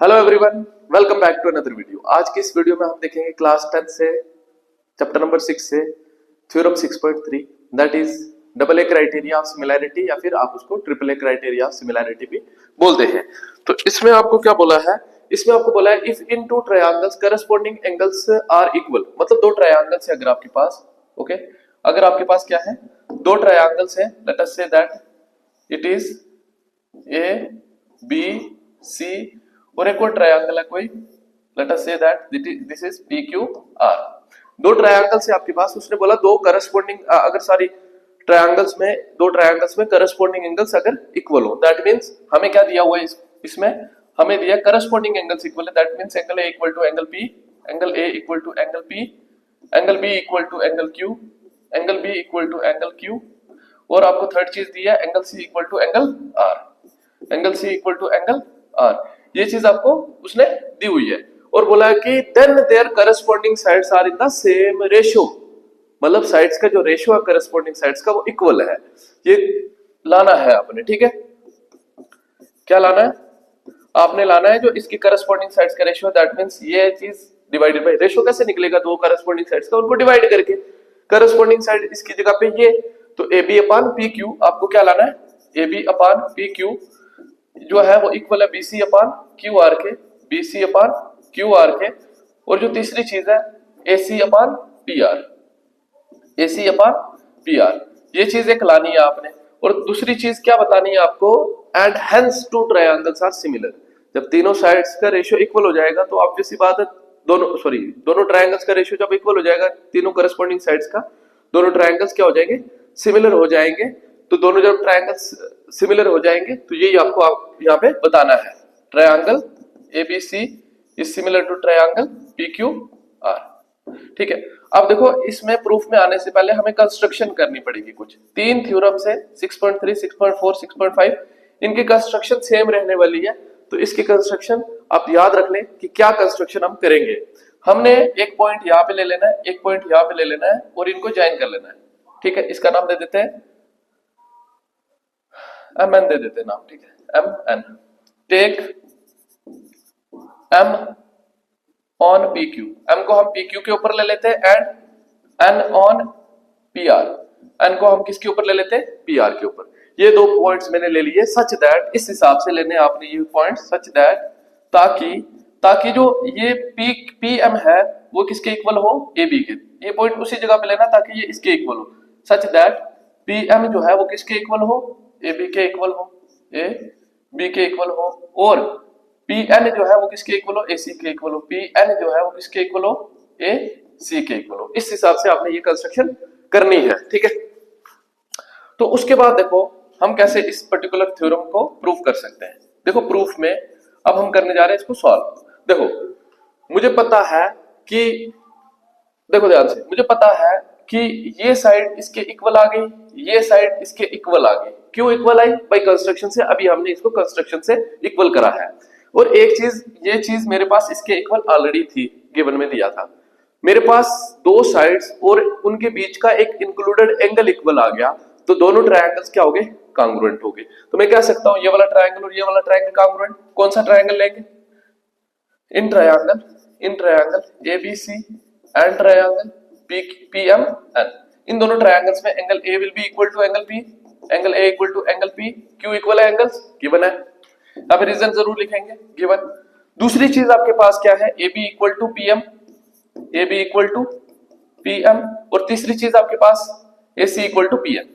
Hello everyone, welcome back to another video. आज की इस वीडियो में हम देखेंगे क्लास 10 से चैप्टर नंबर 6 से theorem 6.3 that is double A criteria of similarity, या फिर आप उसको triple A criteria of similarity भी बोलते हैं। तो इसमें आपको क्या बोला है? इसमें आपको बोला है if in two triangles corresponding angles are equal, मतलब दो ट्रायंगल्स है अगर आपके पास, ओके अगर आपके पास क्या है, दो ट्रायंगल्स है, let us say that it is A B C और एक और ट्रायंगल है कोई, let us say that this is P Q R. दो ट्रायंगल से आपके पास, उसने बोला दो करस्पॉन्डिंग अगर सारी ट्रायंगल्स में, दो ट्रायंगल्स में करस्पॉन्डिंग एंगल्स अगर इक्वल हो, दैट मींस हमें क्या दिया हुआ है इसमें हमें दिया करस्पॉन्डिंग एंगल्स इक्वल है, that means angle A equal to angle P, angle A equal to angle P, angle B equal to angle Q, angle B equal to angle Q, और आपको थर्ड चीज दिया angle C equal to angle R, angle C equal to angle R. ये चीज आपको उसने दी हुई है और बोला है कि then their corresponding sides are in the same ratio, मतलब साइड्स का जो रेशियो है करस्पॉन्डिंग साइड्स का वो इक्वल है। ये लाना है आपने, ठीक है, क्या लाना है आपने? लाना है जो इसकी करस्पॉन्डिंग साइड्स का रेशियो, दैट मींस ये चीज डिवाइडेड बाय रेशियो। कैसे निकलेगा? दो करस्पॉन्डिंग साइड्स का उनको डिवाइड करके, करस्पॉन्डिंग साइड इसकी जगह पे ये, तो A B upon P Q आपको क्या लाना है? A B upon P Q जो है वो इक्वल है बीसी अपान क्यू आर के, बीसी अपान क्यू आर के, और जो तीसरी चीज है AC upon P R, AC upon P R. ये चीज एक लानी है आपने। और दूसरी चीज क्या बतानी है आपको? And hence two triangles are similar. जब तीनों साइड्स का रेशियो इक्वल हो जाएगा तो ऑब्वियस सी बात है, दोनों ट्रायंगल्स का रेशियो जब इक्वल हो जाएगा, तीनों करस्पॉन्डिंग साइड्स का, दोनों ट्रायंगल्स क्या हो जाएंगे? सिमिलर हो जाएंगे। तो दोनों जब ट्रायंगल्स सिमिलर हो जाएंगे तो यही आपको यहाँ पे बताना है, triangle ABC is similar to triangle PQ R. ठीक है, अब देखो इसमें प्रूफ में आने से पहले हमें कंस्ट्रक्शन करनी पड़ेगी। कुछ तीन थ्योरम से 6.3, 6.4, 6.5 इनकी कंस्ट्रक्शन सेम रहने वाली है। तो इसकी कंस्ट्रक्शन आप याद रख लें कि क्या कंस्ट्रक्शन हम करेंगे। हमने एक पॉइंट यहाँ पे ले लेना है, एक पॉइंट यहाँ पे ले लेना है और इनको ज्वाइन कर लेना है। ठीक है, इसका नाम दे देते हैं एम एन, दे देते हैं नाम, ठीक है, M N. Take M on P Q, M को हम पी क्यू के ऊपर ले लेते हैं and N on P R, N को हम किसके ऊपर ले लेते हैं? पी आर के ऊपर। ये दो पॉइंट्स मैंने ले लिए सच दैट, इस हिसाब से लेने आपने ये पॉइंट सच दैट, ताकि जो ये पी एम है वो किसके इक्वल हो? ए बी के। ये पॉइंट उसी जगह पे लेना ताकि ये इसके इक्वल हो, सच दैट पी एम जो है वो किसके इक्वल हो? ए बी के इक्वल हो, ए बी के इक्वल हो, और पी एन जो है वो किसके इक्वल हो? ए सी के इक्वल हो, पी एन जो है वो किसके इक्वल हो? ए सी के इक्वल हो। इस हिसाब से आपने ये कंस्ट्रक्शन करनी है, ठीक है। तो उसके बाद देखो हम कैसे इस पर्टिकुलर थ्योरम को प्रूव कर सकते हैं। देखो प्रूफ में अब हम करने जा रहे हैं इसको सॉल्व। देखो मुझे पता है कि, देखो ध्यान से, मुझे पता है कि ये साइड इसके इक्वल आ गई, ये साइड इसके इक्वल आ गई। क्यों इक्वल आई? बाय कंस्ट्रक्शन से। अभी हमने इसको कंस्ट्रक्शन से इक्वल करा है। और एक चीज, ये चीज मेरे पास इसके इक्वल ऑलरेडी थी, गिवन में दिया था। मेरे पास दो साइड्स और उनके बीच का एक इंक्लूडेड एंगल इक्वल आ गया, तो दोनों ट्रायंगल्स क्या हो गए? कांग्रुएंट हो गए। तो मैं कह सकता हूं ये वाला ट्रायंगल और ये वाला ट्रायंगल कांग्रुएंट। कौन सा ट्रायंगल लेंगे? In triangle ABC and triangle PMN. इन दोनों ट्रायंगल्स में angle A will be equal to angle P, angle A equal to angle P, Q equal है एंगल्स, गिवन है। अब रीजन जरूर लिखेंगे, गिवन। दूसरी चीज आपके पास क्या है? A B equal to PM, A B equal to PM, और तीसरी चीज आपके पास A C equal to PN,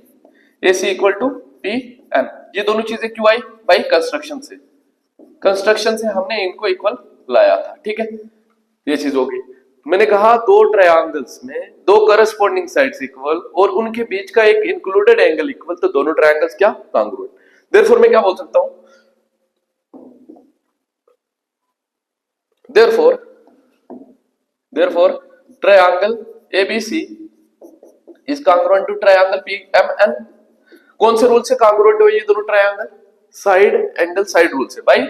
A C equal to PN. ये दोनों चीजें क्यों आई? बाई कंस्ट्रक्शन से। कंस्ट्रक्शन से हमने इनको इक्वल लाया था, ठीक है। ये चीज होगी। मैंने कहा दो ट्रायंगल्स में दो करस्पॉन्डिंग साइड्स इक्वल और उनके बीच का एक इंक्लूडेड एंगल इक्वल, तो दोनों ट्रायंगल्स क्या? कांग्रुएंट। देयरफॉर मैं क्या बोल सकता हूं? Therefore, triangle ABC is congruent to triangle PMN. कौन से रूल से congruent हुए ये दोनों triangle? Side angle side rule से, भाई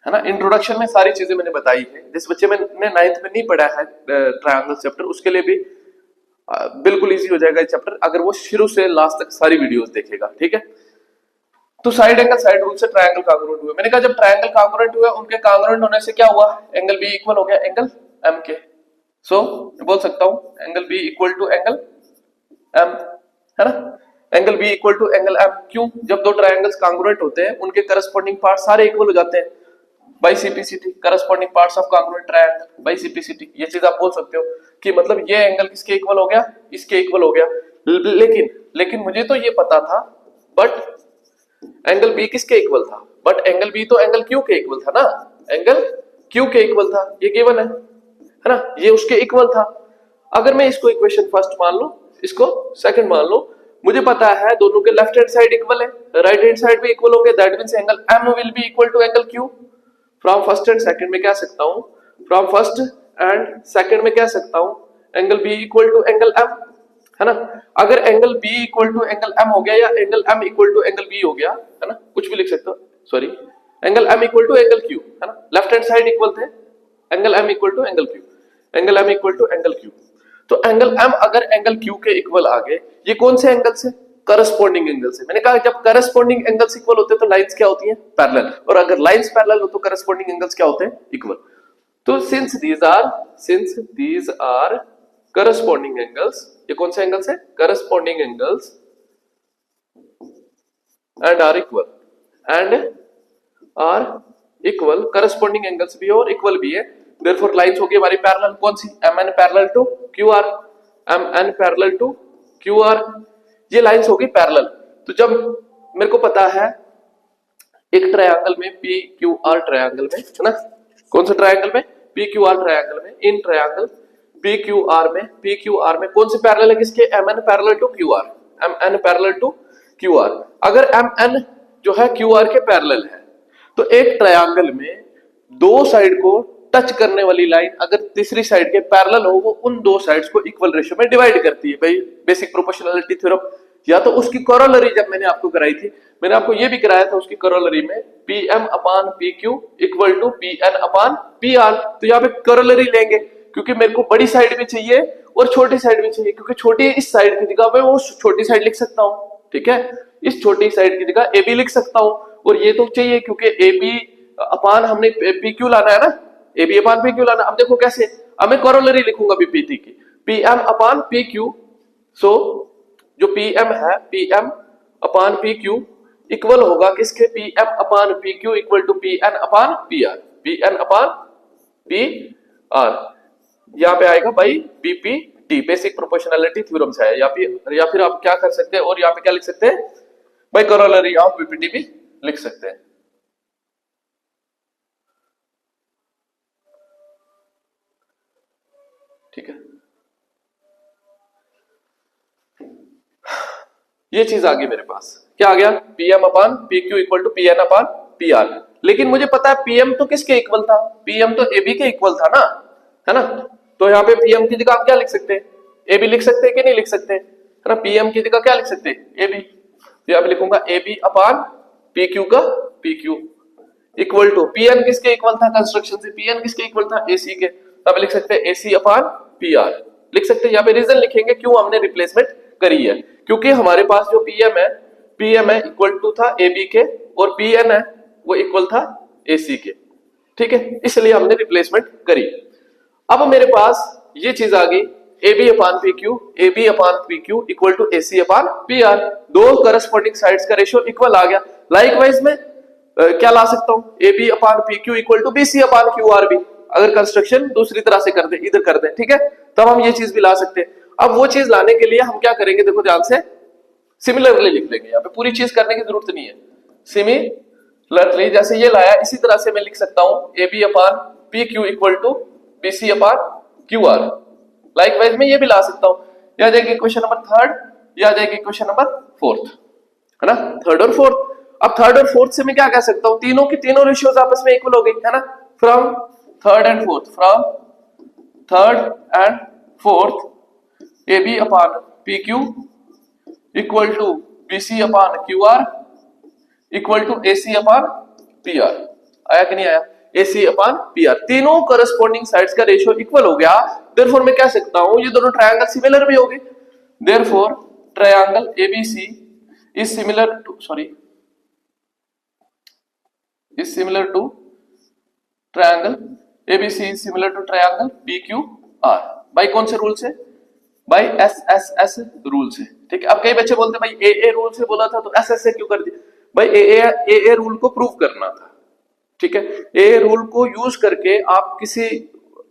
है ना। इंट्रोडक्शन में सारी चीजें मैंने बताई है। जिस बच्चे ने 9th में नहीं पढ़ा है ट्रायंगल चैप्टर, उसके लिए भी बिल्कुल इजी हो जाएगा ये चैप्टर अगर वो शुरू से लास्ट तक सारी वीडियोस देखेगा, ठीक है। तो साइड एंगल साइड रूल से ट्रायंगल कांग्रुएंट हुए। मैंने कहा जब ट्रायंगल कांग्रुएंट हुए उनके कांग्रुएंट होने से क्या हुआ, एंगल बी इक्वल हो गया एंगल एम के। सो बोल सकता हूं angle B equal to angle M, है ना, angle B equal to angle M. क्यों, जब दो ट्रायंगल्स कांग्रुएंट होते हैं उनके करस्पॉन्डिंग पार्ट सारे इक्वल हो जाते हैं by CPCT, corresponding parts of congruent triangle by CPCT. ये चीज आप बोल सकते हो कि मतलब ये एंगल किसके इक्वल हो गया, इसके इक्वल हो गया। लेकिन मुझे तो ये पता था बट एंगल बी किसके इक्वल था, बट एंगल बी तो एंगल क्यू के इक्वल था ना, एंगल क्यू के इक्वल था, ये गिवन है ना, ये उसके इक्वल था। अगर मैं इसको इक्वेशन फर्स्ट मान लूं, इसको सेकंड मान लूं, मुझे पता है दोनों के लेफ्ट हैंड साइड इक्वल है, राइट हैंड साइड भी इक्वल होंगे, that means angle M will be equal to angle Q. From first and second में कह सकता हूं, फ्रॉम फर्स्ट एंड सेकंड में कह सकता हूं angle B equal to angle M, है ना। अगर angle B equal to angle M हो गया या angle M equal to angle B हो गया, है ना, कुछ भी लिख सकते हो, sorry, angle M equal to angle Q, है ना, लेफ्ट हैंड साइड इक्वल थे, angle M equal to angle Q, angle M equal to angle Q. तो एंगल एम अगर एंगल क्यू के इक्वल आ गए, ये कौन से एंगल से, करस्पॉन्डिंग एंगल से। मैंने कहा जब करस्पॉन्डिंग एंगल्स इक्वल होते हैं तो लाइंस क्या होती हैं, पैरेलल, और अगर लाइंस पैरेलल हो तो करस्पॉन्डिंग एंगल्स क्या होते हैं, इक्वल। तो since these are corresponding angles, ये कौन से एंगल्स है, corresponding angles, and are equal, corresponding angles भी है और इक्वल भी है, देयरफॉर लाइंस होगी हमारी पैरेलल, कौन सी, M N parallel to Q R, M N parallel to Q R, ये लाइंस होगी पैरेलल। तो जब मेरे को पता है एक ट्रायंगल में पी क्यू आर ट्रायंगल में, है ना, कौन सा ट्रायंगल में, पी क्यू आर ट्रायंगल में, इन ट्रायंगल पी क्यू आर में कौन से पैरेलल है किसके, M N parallel to Q R, M N parallel to Q R. अगर एम एन जो है क्यू आर के पैरेलल है तो एक ट्रायंगल में दो साइड को टच करने वाली लाइन अगर तीसरी साइड के पैरेलल हो, वो उन दो साइड्स को इक्वल रेशियो में डिवाइड करती है, भाई बेसिक प्रोपोर्शनैलिटी थ्योरम। या तो उसकी कोरोलरी जब मैंने आपको कराई थी, मैंने आपको ये भी कराया था उसकी कोरोलरी में, P M upon P Q equal to P N upon P R. तो यहाँ पे कोरोलरी लेंगे क्योंकि मेरे को बड़ी साइड भी चाहिए और छोटी साइड भी चाहिए, क्योंकि छोटी इस साइड की जगह पे वो छोटी साइड लिख सकता हूँ, ठीक है, इस छोटी साइड की जगह ए बी लिख सकता हूँ, और ये तो चाहिए क्योंकि ए बी अपान हमने पी क्यू लाना है ना, A B upon P Q लाना। अब देखो कैसे, अब मैं कोरोलरी लिखूंगा बीपीटी की, P M upon P Q, so जो पी एम है, P M upon P Q equal होगा किसके, P M upon P Q equal to P N upon P R, P N upon P R, यहाँ पे आएगा भाई BPT, basic proportionality theorem से है। या फिर आप क्या कर सकते हैं, और यहाँ पे क्या लिख सकते हैं भाई, कोरोलरी ऑफ बीपीटी भी लिख सकते हैं। ठीक है, ये चीज आ गई मेरे पास, क्या आ गया, P M upon P Q equal to P N upon P R. लेकिन मुझे पता है पीएम तो किसके इक्वल था, पीएम तो एबी के इक्वल था ना, है ना। तो यहाँ पे पीएम की जगह आप क्या लिख सकते हैं, एबी लिख सकते हैं कि नहीं लिख सकते, है ना। पीएम की जगह क्या लिख सकते हैं, एबी, तो यहाँ पे लिखूंगा एबी अपान पी क्यू का P Q equal to, PN किसके इक्वल था कंस्ट्रक्शन से, पीएन किसके इक्वल था, एसी के, तब लिख सकते हैं एसी अपान पी आर लिख सकते हैं। यहाँ पे रीजन लिखेंगे क्यों हमने रिप्लेसमेंट करी है, क्योंकि हमारे पास जो पीएम है इक्वल टू था एबी के, और पीएन है वो इक्वल था एसी के, ठीक है, इसलिए हमने रिप्लेसमेंट करी। अब मेरे पास ये चीज आ गई, AB upon P Q equal to AC upon P R, दो करस्पॉन्डिंग साइड्स का रेशियो इक्वल आ गया। लाइकवाइज में क्या ला सकता हूं, AB upon P Q equal to BC upon Q R भी, अगर कंस्ट्रक्शन दूसरी तरह से कर दे, इधर कर दे, ठीक है, तब हम ये चीज भी ला सकते हैं। अब वो चीज लाने के लिए हम क्या करेंगे, देखो ध्यान से, सिमिलरली लिख लेंगे, यहाँ पे पूरी चीज करने की जरूरत नहीं है, सिमिलरली जैसे ये लाया इसी तरह से मैं लिख सकता हूं AB upon P Q equal to BC upon Q R. Likewise में ये भी ला सकता हूं, यह आ जाएगी क्वेश्चन नंबर थर्ड, यह आ जाएगी क्वेश्चन नंबर फोर्थ, है ना, थर्ड और फोर्थ। अब थर्ड और फोर्थ से मैं क्या कह सकता हूं, तीनों की तीनों रेशियोज आपस में इक्वल हो गई, है ना, from third and fourth AB upon P Q equal to BC upon Q R equal to AC upon P R. आया कि नहीं आया, एसी अपान पी आर, तीनों करस्पॉन्डिंग साइड्स का रेशियो इक्वल हो गया। देयरफॉर मैं कह सकता हूं ये दोनों ट्रायंगल सिमिलर भी हो गए, therefore triangle ABC is similar to, sorry is similar to triangle ABC is similar to triangle BQR. By कौन से रूल से? बाय एसएसएस रूल से। ठीक है, अब कई बच्चे बोलते हैं भाई ए रूल से बोला था तो एसएस से क्यों कर दिया? भाई ए रूल को प्रूव करना था। ठीक है, ए रूल को यूज करके आप किसी,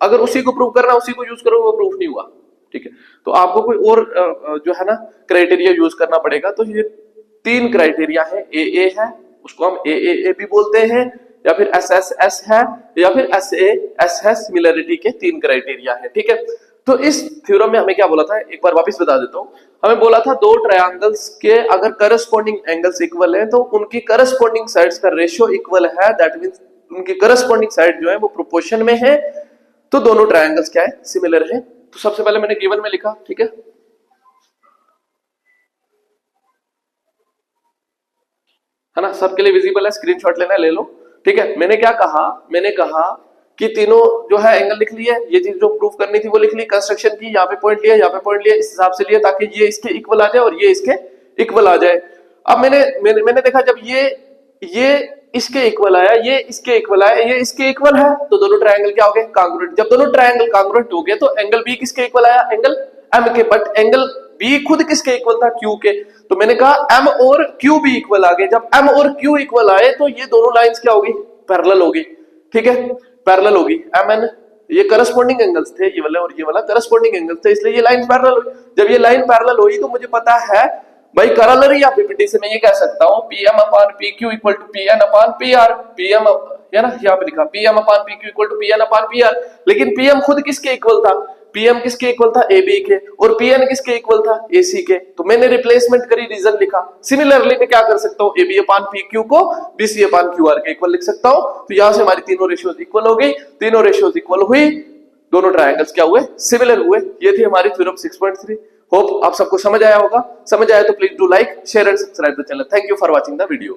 अगर उसी को प्रूव करना उसी को यूज करो वो प्रूफ नहीं हुआ। ठीक है, तो आपको कोई और जो है ना क्राइटेरिया यूज करना पड़ेगा। तो ये 3 क्राइटेरिया है, ए है उसको हम ए भी बोलते हैं, या फिर एस है, या फिर एस है। सिमिलरिटी के 3 क्राइटेरिया है। ठीक है, तो इस थ्योरम में हमें क्या बोला था, एक बार वापस बता देता हूं। हमें बोला था दो ट्रायंगल्स के अगर करस्पॉन्डिंग एंगल्स इक्वल है तो उनकी करस्पॉन्डिंग साइड्स का रेशियो इक्वल है, दैट मींस उनकी करस्पॉन्डिंग साइड जो है वो प्रोपोर्शन में है, तो दोनों ट्रायंगल्स क्या है, सिमिलर है। तो सबसे पहले मैंने गिवन में लिखा, ठीक है ना, सबके लिए विजिबल है, स्क्रीनशॉट लेना है ले लो। ठीक है, मैंने क्या कहा, मैंने कहा कि तीनों जो है एंगल लिख लिए, ये चीज जो प्रूफ करनी थी वो लिख ली, कंस्ट्रक्शन की, यहाँ पे पॉइंट लिया, यहाँ पे पॉइंट लिया, इस हिसाब से लिया ताकि ये इसके इक्वल आ जाए और ये इसके इक्वल आ जाए। अब मैंने देखा जब ये इसके इक्वल आया, ये इसके इक्वल आया, ये इसके इक्वल है, तो दोनों ट्रायंगल क्या हो गए, कांग्रुएंट। जब दोनों ट्रायंगल कांग्रुएंट हो गए तो एंगल बी किसके इक्वल आया, एंगल एम के। बट एंगल बी खुद किसके इक्वल था, क्यू के। तो मैंने कहा एम और क्यू भी इक्वल आ गए। जब एम और क्यू इक्वल आए तो ये दोनों लाइंस क्या होगी, पैरेलल होगी। ठीक है, पैरेलल होगी। एम एन ये करस्पॉन्डिंग एंगल्स थे, ये वाला और ये वाला करस्पॉन्डिंग एंगल्स थे, इसलिए ये लाइन पैरेलल हुई। जब ये लाइन पैरेलल हुई तो मुझे पता है भाई करोलरी या पीपीटी से मैं ये कह सकता हूं PM upon PQ equal to PN upon PR. PM है ना, यहाँ पे लिखा PM upon PQ equal to PN upon PR. लेकिन पीएम खुद किसके इक्वल था, पीएम किसके इक्वल था, एबी के, और पीएन किसके इक्वल था, एसी के। तो मैंने रिप्लेसमेंट करी, रीजन लिखा। सिमिलरली मैं क्या कर सकता हूं, एबी अपान पीक्यू को बीसी अपान क्यूआर के इक्वल लिख सकता हूं। तो यहां से हमारी तीनों रेशियोज इक्वल हो गई, तीनों रेशियोज इक्वल हुई, दोनों ट्रायंगल्स क्या हुए, सिमिलर हुए। ये थी हमारी थ्योरम 6.3। होप आप सबको समझ आया होगा। समझ आया तो please do like, share and subscribe the channel. Thank you for watching the video.